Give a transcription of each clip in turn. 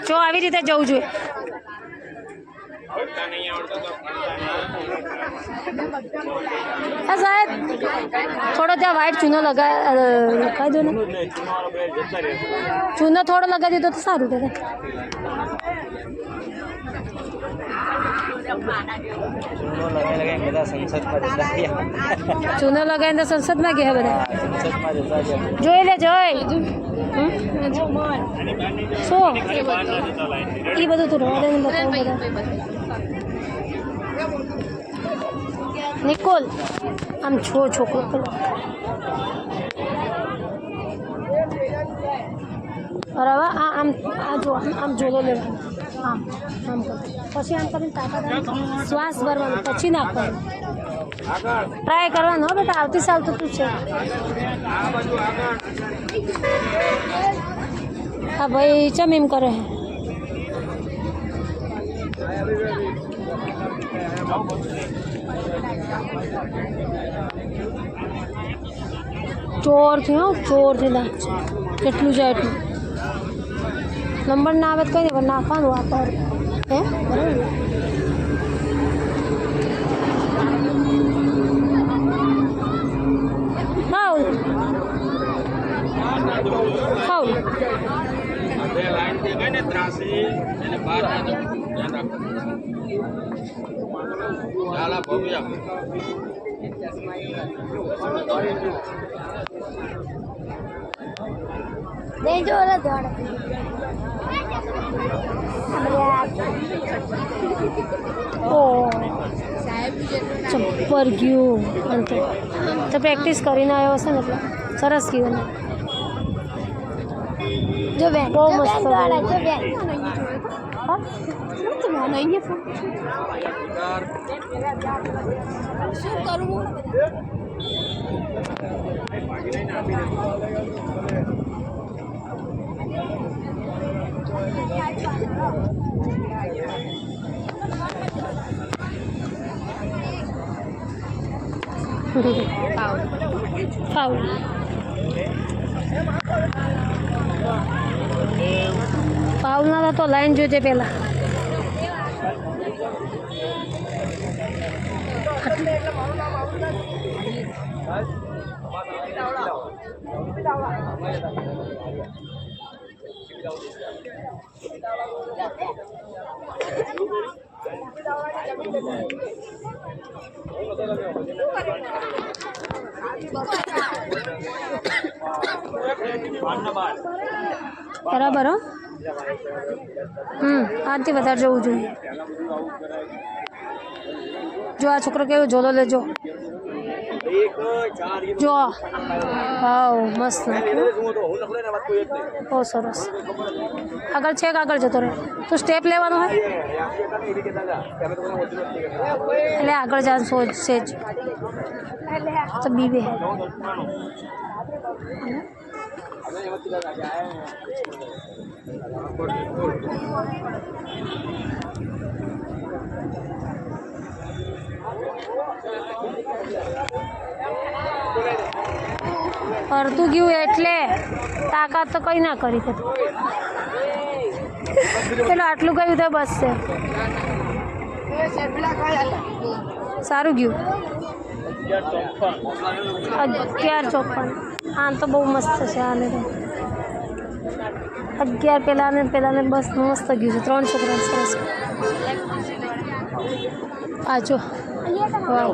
જો આવી રીતે જવું જોઈએ. હા સાહેબ થોડો ત્યાં વ્હાઈટ ચૂનો લગાવી દો ને. ચૂનો થોડો લગાવી દીધો તો સારું કે ચૂનો લગાવીને સંસદમાં ગયા બધા જોઈ લે જોઈ શું એ બધું તું રવા દે ને બતાવું બધા. નિકોલ આમ છોકરો બરાબર આમ આ જો આમ જોડો લેવાનું આમ આમ કરો પછી આમ કરીને તાકાત શ્વાસ ભરવાનો પછી નાખવાનું ટ્રાય કરવાનો હો બેટા. આવતી સાલ તો તું છે. હા ભાઈ ચમ એમ કરે ચોરથી હો ચોરથી નાખશે કેટલું જાય એટલું. નંબર ના આવે તો કંઈ નહીં પણ નાખવાનું વાપર હે બરાબર. ખાવ ચપ્પર ગયું અંતે તો પ્રેક્ટિસ કરીને આવ્યો હશે ને એટલે સરસ ગયું. જો બેન બહુ મસ્ત શું કરવું ફાઉલ ફાઉલ ના તો લાઈન જોજે પેલા. બરાબર હો આથી વધારે જવું જોઈએ. જો આ છોકરો કેવો ઝોલો લેજો જો હા મસ્ત બહુ સરસ. આગળ છે કે આગળ જતો રહે તો સ્ટેપ લેવાનો હોય એટલે આગળ જા છે જ તો બીબે અડધું ગયું એટલે તાકાત તો કઈ ના કરી પેલું આટલું ગયું તો બસ છે. સારું ગયું 11:54. આમ તો બહુ મસ્ત છે આને તો 11 પેલાને બસ મસ્ત ગયું છે. 3 છોકરા સરસ. આ જો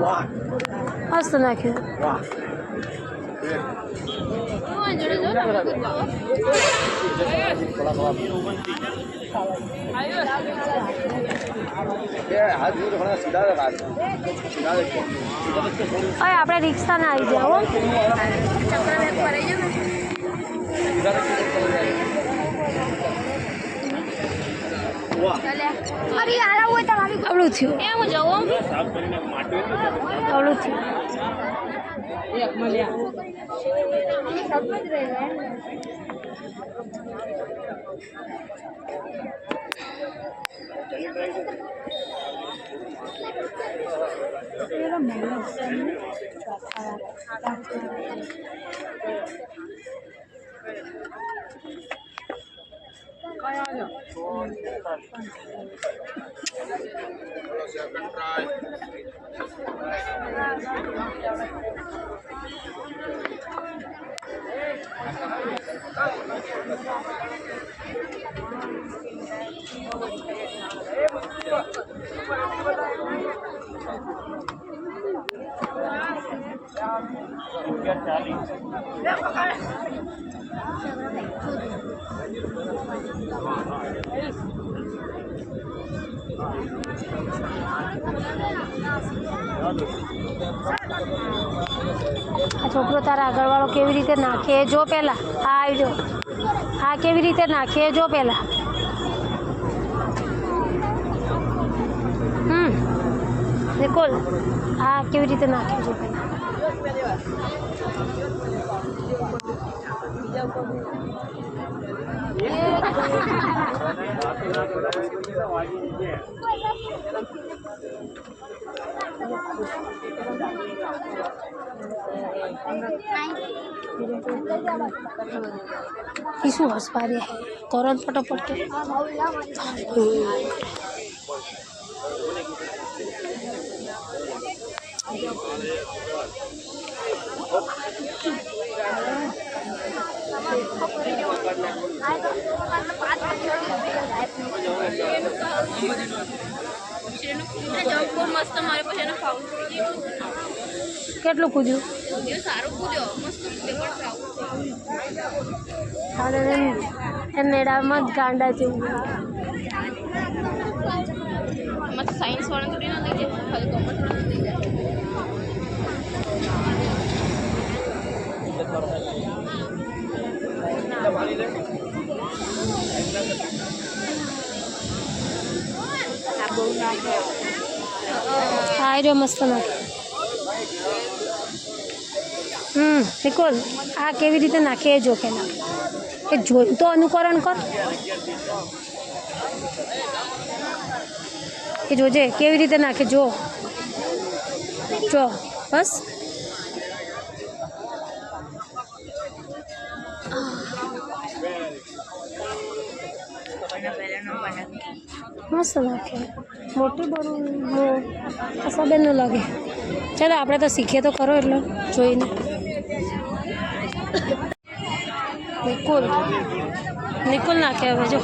વાહ મસ્ત નાખ્યું. આપણે રિક્ષા ના આવી જાઓ અવળું થયું અવળું થયું. આ છોકરો તારા આગળવાળો કેવી રીતે નાખે એ જો પહેલાં. આ આવ્યો, આ કેવી રીતે નાખે એ જો પહેલાં. નિકોલ, આ કેવી રીતે નાખે જો પહેલાં. ये શું હસવા દે તરત ફટાફટ કે કેટલું કૂદ્યું? અરે એ મેળામાં જ ગાંડા જેવું. સાયન્સ વાળા થોડી ના લઈ જાય, ખાલી કોમર્સ વાળા લઈ જાય. હા એ મસ્ત નાખે. નિકોલ, આ કેવી રીતે નાખે એ જો પહેલાં. એ જોઈ તો અનુકરણ કર. એ જોજે કેવી રીતે નાખે જો જો બસ. મસ્ત નાખે. મોટી બરું હસાબેન ન લાગે. ચાલો આપણે તો શીખીએ તો ખરો એટલે જોઈને. નિકોલ, નિકોલ નાખે હવે જો.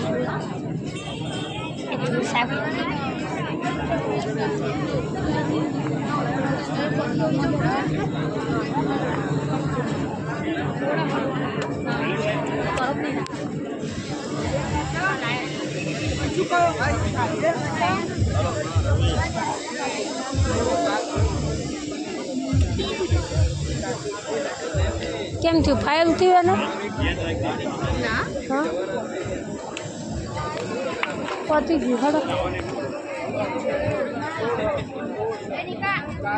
કેમ થયું? ફાઇલ થયું એને? હા પતી ગયું. હડો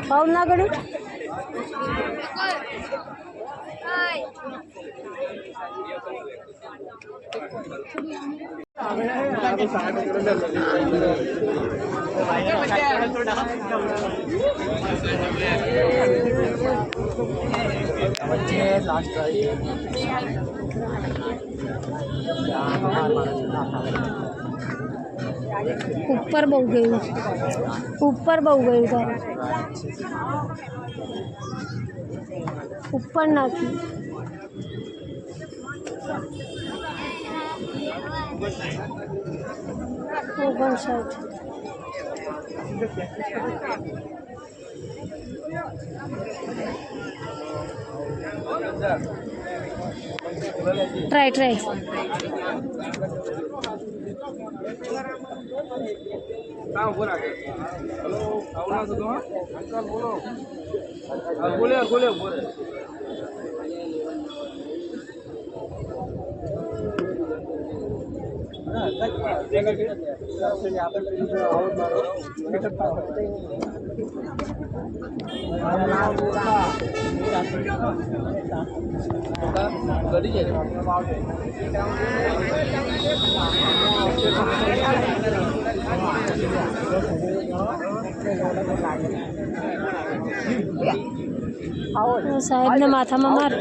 ફાઉલ ના ગણ્યું. ઉપર બહુ ગયું, ઉપર બહુ ગયું તારે. ઉપર નાખ્યું. 59. ટ્રાય બોલે સાહેબને માથામાં માર.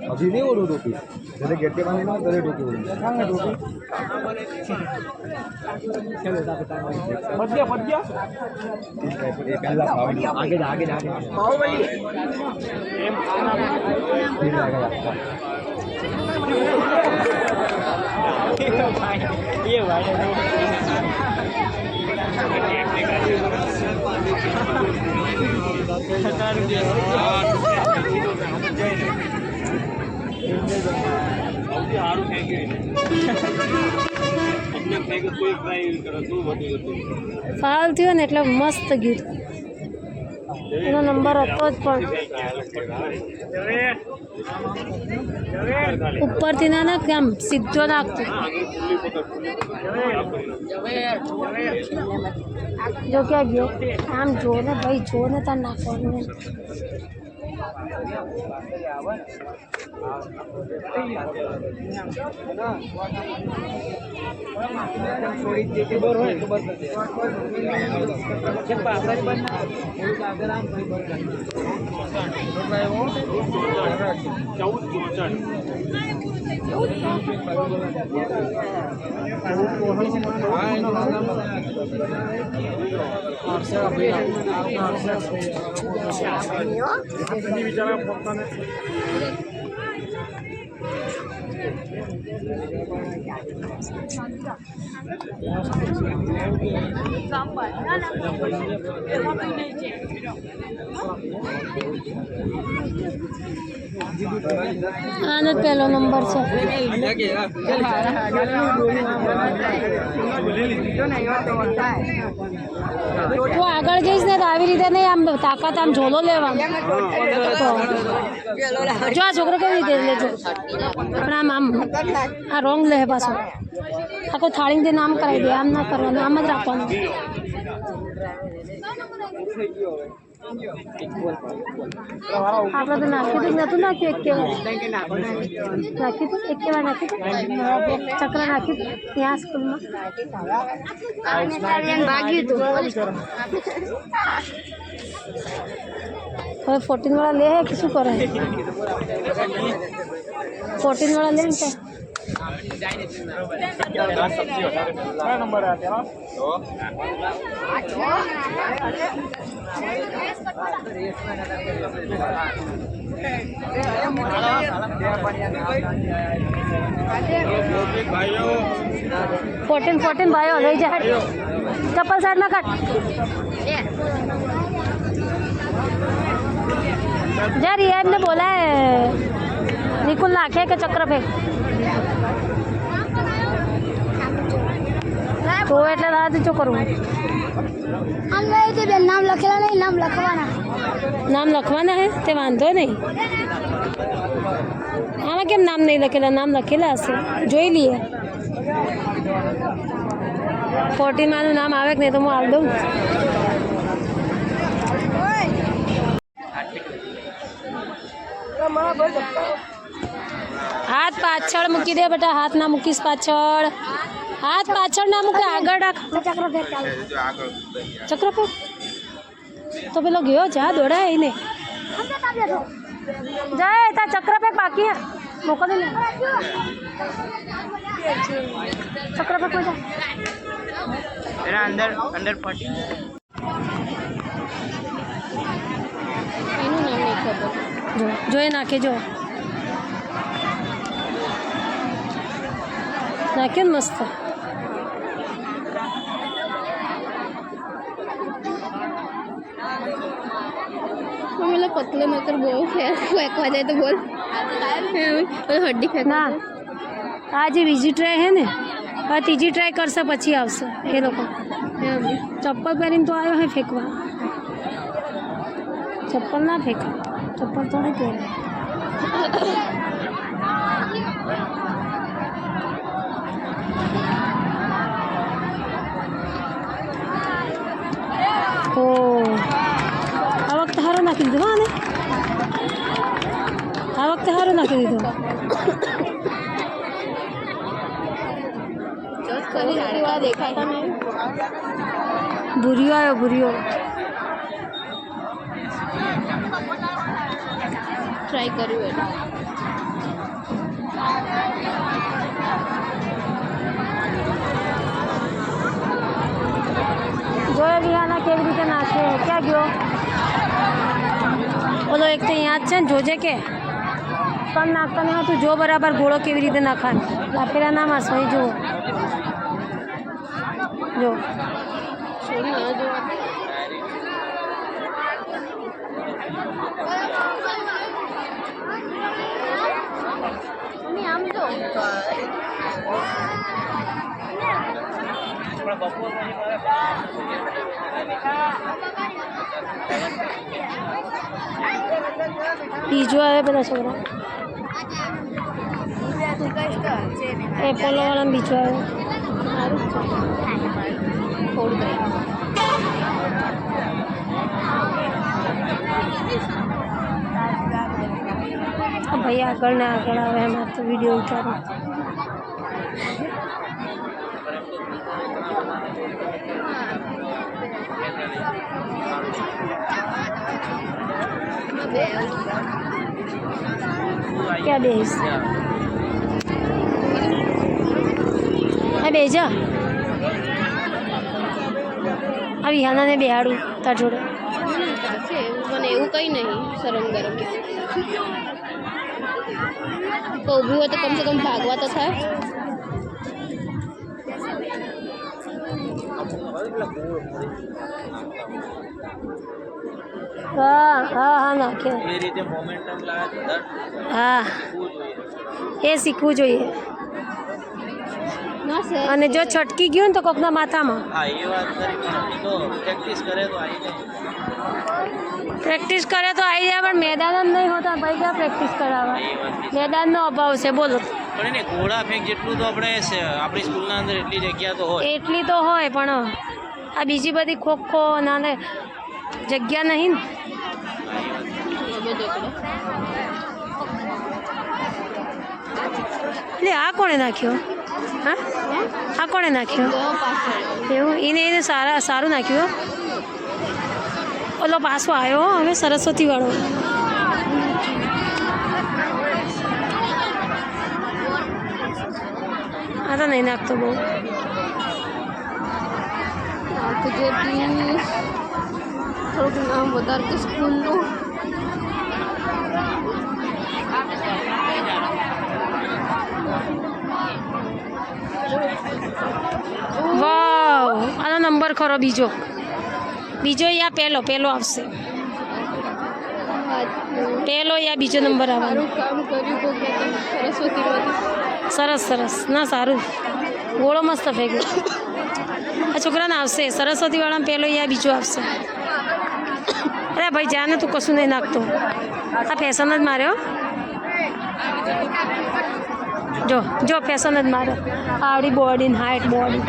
अभी नहीं ओढ़ो टोपी जैसे गेट के बाहर ना करे टोपी ओढ़ो फट गया आगे जा बाहुबली फिर आगे ये भाई ફાલ થયો ને એટલે મસ્ત ગયું એનો નંબર હતો જ પણ ઉપરથી ના નાખ આમ સીધો નાખતો જો ક્યાં ગયો આમ જો ને ભાઈ જો ને તાર નાખવાનું આનો જ પહેલો નંબર છે તું આગળ જઈશ ને તો આવી રીતે નહીં આમ તાકાત આમ ઝોલો લેવાનો જો આ છોકરો કેવી રીતે લેજો પણ આમ આ રોંગ લે પાછો આખો થાળી દે નામ કરાવી દે આમ ના કરવાનું આમ જ રાખવાનું આપણે તો નાખ્યું હતું નતું નાખ્યું એક કેવા નાખ્યું હતું એક કેવા નાખ્યું ચક્ર નાખ્યું ત્યાં સ્કૂલમાં ભાગ્યું હતું હવે 14 વાળા લે કે શું કરે 14 વાળા લે ને फोर्टीन भाइयों ले जा चप्पल साइड में कट जा रियाज ने बोला है निकुल नाखे के चक्र फेंक तो એટલે દાદી શું કરવું આમ ગઈ તે બેન નામ લખેલા નહીં નામ લખવાના હે તે વાંધો નહીં આમાં કેમ નામ નહીં લખેલા નામ લખેલા હશે જોઈ લઈએ 14 માનું નામ આવે કે નહીં તો હું આલ દઉં હાથ પાછળ મૂકી દે બેટા હાથ ના મૂકીશ પાછળ हाथ पाछड़ ना मुके आगर राख चक्र पे तो पेलो गयो जा दौड़ा है इने जाए ता चक्र पे बाकी है मोको दे चक्र पे को जा तेरा अंदर 40 એનું નામ નહીં ખબર जो ये नाखे जो नाखे मस्त मतलब पतले मकर बहुत है फेंकवा जाए तो बोल હડ્ડી ફેંક ના આ જે બીજી ટ્રાય હે ને હવે ત્રીજી ટ્રાય કરશે પછી આવશે એ લોકો ચપ્પલ પહેરીને તો આવ્યો હે ફેંકવા ચપ્પલ ના ફેંકે ચપ્પલ તો નહીં પહેરે ઓ આ વખતે સારું નાખી દીધું હા ને આ વખતે સારું નાખી દીધું દેખાતા નહીં ભૂરિયો આવ્યો ભૂરિયો ટ્રાય કર્યું એટલે જોયો વિહાના કેવી રીતે નાખે ક્યાં ગયો ઓલો એક તો અહીંયા જ છે ને જોજે કે પણ નાખતા નહીં હોતું જો બરાબર ઘોડો કેવી રીતે નાખાય આપેલા ના માસ અહીં જુઓ જો આમ જો બીજો આવે પેલા છોકરા એ પોલો વાળા બીજો આવે થોડું રહી ભાઈ આગળ ને આગળ આવે એમાં તો વિડીયો ઉતારો ક્યાં બેસ હા બેજા આ વિહાનાને બેહાડું તાર જોડે મને એવું કંઈ નહીં શરમ ગરમ તો ઊભું હોય તો કમસે કમ ભાગવા તો થાય હા હા હા નાખે એ રીતે મોમેન્ટમ લાગે હા એ શીખવું જોઈએ ના સર અને જો છટકી ગયું ને તો કોકના માથામાં હા એ વાત કરી પણ તો પ્રેક્ટિસ કરે તો આવી જાય પ્રેક્ટિસ કરે તો આવી જાય પણ મેદાન જ નહીં હોતા ભાઈ ક્યાં પ્રેક્ટિસ કરાવવા મેદાનનો અભાવ છે બોલો પણ એને ઘોડા ફેંક જેટલું તો આપણે આપણી સ્કૂલના અંદર એટલી જગ્યા તો હોય એટલી તો હોય પણ આ બીજી બધી ખોખો નાને જગ્યા નહીં ને એટલે આ કોણે નાખ્યો હા આ કોણે નાખ્યો એવું એને સારું નાખ્યું ઓલો પાછો આવ્યો હવે સરસ્વતી વાળો આ તો નહીં નાખતો બહુ થોડુંક નામ વધારતું સ્કૂલનું વાવ આનો નંબર ખરો બીજો યા પહેલો આવશે પહેલો યા બીજો નંબર આવવાનો કામ કર્યું તો કે સરસ્વતી સરસ ના સારું ગોળો મસ્ત ફેંક્યો આ છોકરાને આવશે સરસ્વતીવાળામાં પહેલો યા બીજો આવશે અરે ભાઈ જાને તું કશું નહીં નાખતો આ ફેશન જ માર્યો જો ફેશન જ માર્યો આવડી બોડી ને હાઈટ બોડી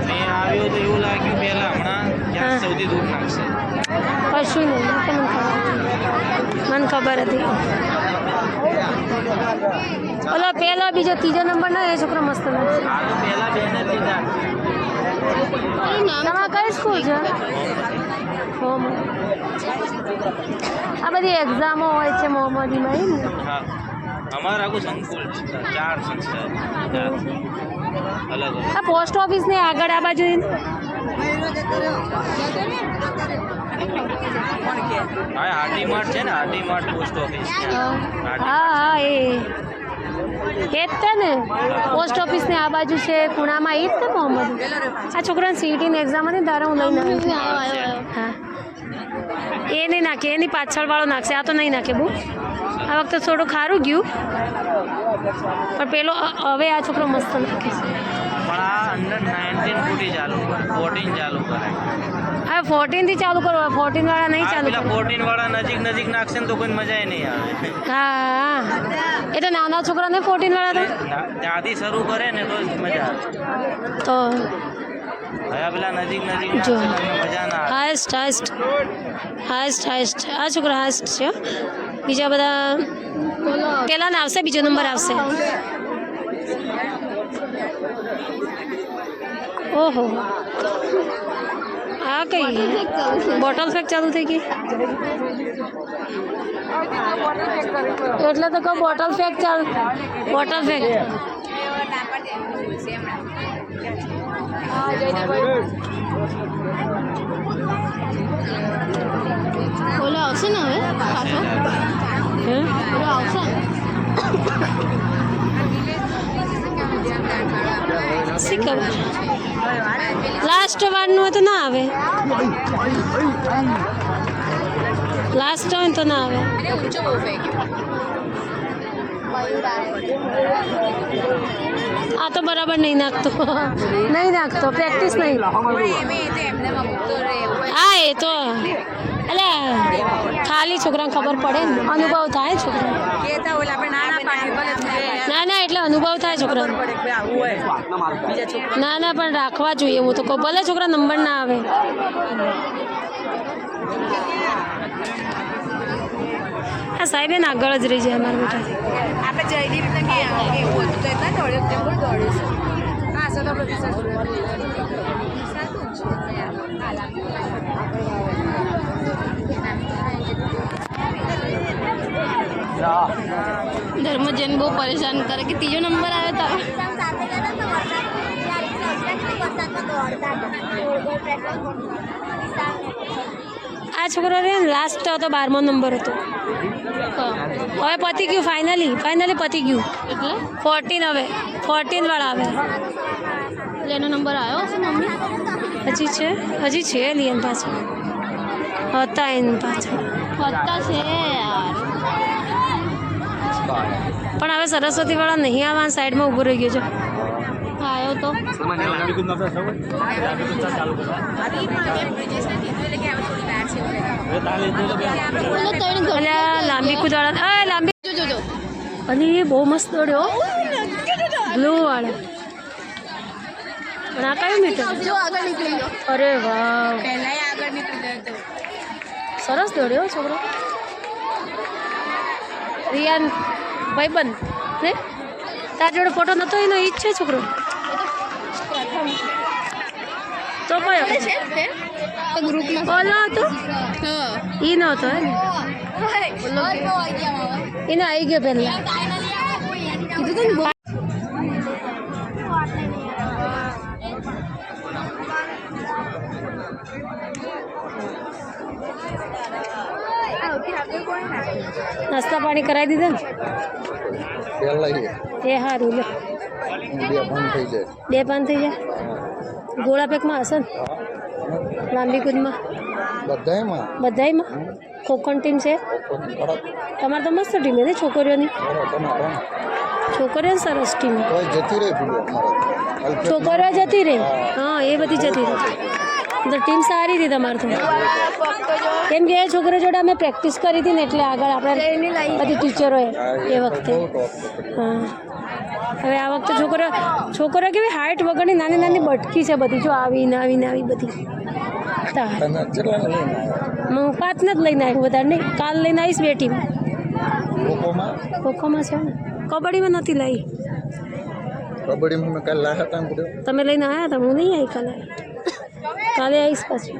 મેં આવ્યો તો એવું લાગ્યું પહેલા હમણાં ત્યાં સૌથી દૂર નાખશે કશું નહીં મને ખબર હતી ઓલો પહેલો બીજો ત્રીજો નંબર ના એ છોકરો મસ્ત લાગશે આ તો પહેલા બેને લીધા તમારે કઈ સ્કૂલ છે હોમ આ બધી એક્ઝામો હોય છે મોહમ્મદીમાં એમ ને હા અમારા આખું સંકુલ 4 સંસ્થા અલગ અલગ આ પોસ્ટ ઓફિસ ને આગળ આ બાજુ હા આરટી માર્ટ છે ને આરટી માર્ટ પોસ્ટ ઓફિસ હા એ જ તે ને પોસ્ટ ઓફિસ ને આ બાજુ છે ખૂણામાં એ જ તે મોહમ્મદ આ છોકરાને સીઈટીની એક્ઝામ હતી તારે હું લઈને આવી હા એ નહીં નાખે એની પાછળ વાળો નાખશે આ તો નહીં નાખે બહુ આ આ વખતે થોડું ખારું ગયું પણ પેલો હવે આ છોકરો મસ્ત નાખે છે પણ આ અંડર 19 ફૂટી ચાલુ કરે 14 ચાલુ કરે હવે 14 થી ચાલુ કરો 14 વાળા નહીં ચાલુ પેલા કરો 14 વાળા નજીક નાખશે ને તો કોઈ મજા નહીં આવે હા એટલે નાના છોકરાને 14 વાળા ત્યાંથી શરૂ કરે ને તો મજા આવે તો હવે પેલા નજીક જો નાખશે તો મજા ના આવે હાઈસ્ટ આ છોકરો હાઈસ્ટ છે બીજા બધા પેલા ને આવશે બીજો નંબર આવશે ઓહો આ કઈ બોટલ ફેક ચાલુ થઈ ગઈ એટલે તો કહું બોટલ ફેક ઓલો આવશે ને હવે પાછો હે ઓલો આવશે શી ખબર લાસ્ટ વારનું તો ના આવે લાસ્ટ હોય તો ના આવે ઊંચો બહુ ફેંક્યો આ તો બરાબર નહીં નાખતો પ્રેક્ટિસ નહીં હા એ તો એટલે ખાલી છોકરાને ખબર પડે ને અનુભવ થાય છોકરા ના એટલે અનુભવ થાય છોકરાને ના પણ રાખવા જોઈએ હું તો કહું ભલે છોકરા નંબર ના આવે આ સાહેબ એને આગળ જ રહી જાય અમારા બેટા આપણે જયદીપને એવું હતું તો એટલા દોડ્યો તે બહુ દોડ્યું હા સર ધર્મજન બહુ પરેશાન કરે કે ત્રીજો નંબર આવ્યો આ છોકરો રે લાસ્ટ હતો 12મો નંબર હતો હવે પતી ગયું ફાઇનલી પતી ગયું એટલે 14 હવે 14 વાળા આવે એટલે એનો નંબર આવ્યો છે મમ્મી હજી છે લિયન પાછળ હતા એની પાછળ હોતા છે યાર પણ હવે સરસ્વતી વાળા નહીં આવવા સાઈડમાં ઊભો રહી ગયો છે આવ્યો તો લાંબી કૂદ વાળા લાંબી જો અને એ બહુ મસ્ત દોડ્યો બ્લુ વાળો પણ આ કયું મીટર જો આગળ નીકળી ગયો અરે વાહ પહેલા આગળ નીકળી ગયો સરસ દોડ્યો છોકરો રિયાન ભાઈબંધ ને તાર જોડે ફોટો નતો એનો ઈ જ છે છોકરો તો કયો ગ્રુપમાં ઓલો હતો હા ઈ નહોતો હે ને એને આવી ગયો પહેલા નાસ્તા પાણી કરાવી દીધા ને એ સારું લે 2 પાન થઈ જાય ગોળા પેકમાં હશે ને લાંબી કૂદમાં બધાયમાં ખોખોની ટીમ છે તમારે તો મસ્ત ટીમ છે ને છોકરીઓની સરસ ટીમ છોકરીઓ જતી રહે હા એ બધી જતી રહે તો ટીમ સારી હતી તમારે તો કેમ કે એ છોકરા જોડે અમે પ્રેક્ટિસ કરી હતી ને એટલે આગળ આપણે બધી ટીચરોએ એ વખતે હા હવે આ વખતે છોકરો કેવી હાઇટ વગરની નાની બટકી છે બધી જો આવી બધી હું 5 જ લઈને આવી વધારે નહીં કાલ લઈને આવીશ 2 ટીમ ખોખોમાં છે ને કબડ્ડીમાં નથી લાવી તમે લઈને આવ્યા હતા હું નહીં આવી કાલે આવીશ પછી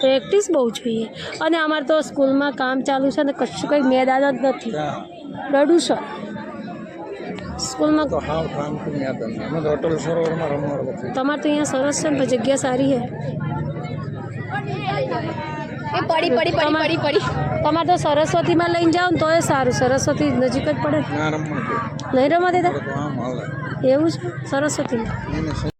પ્રેક્ટિસ બહુ જોઈએ અને અમારે તો સ્કૂલમાં કામ ચાલુ છે ને કશું કંઈ મેદાન જ નથી રડું છે સ્કૂલમાં તમારે તો અહીંયા સરસ છે ને જગ્યા સારી છે તમારે તો સરસ્વતીમાં લઈને જાઓ ને તો એ સારું સરસ્વતી નજીક જ પડે નહીં રમવા દેતા એવું છે સરસ્વતીમાં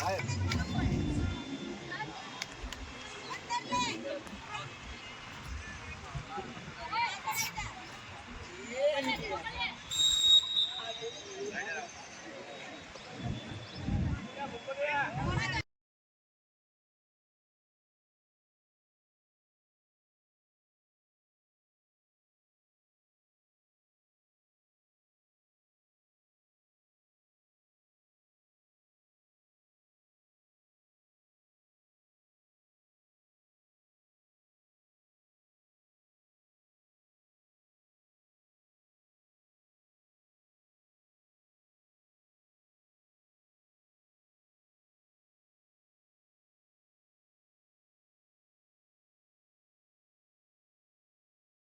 સાહેબ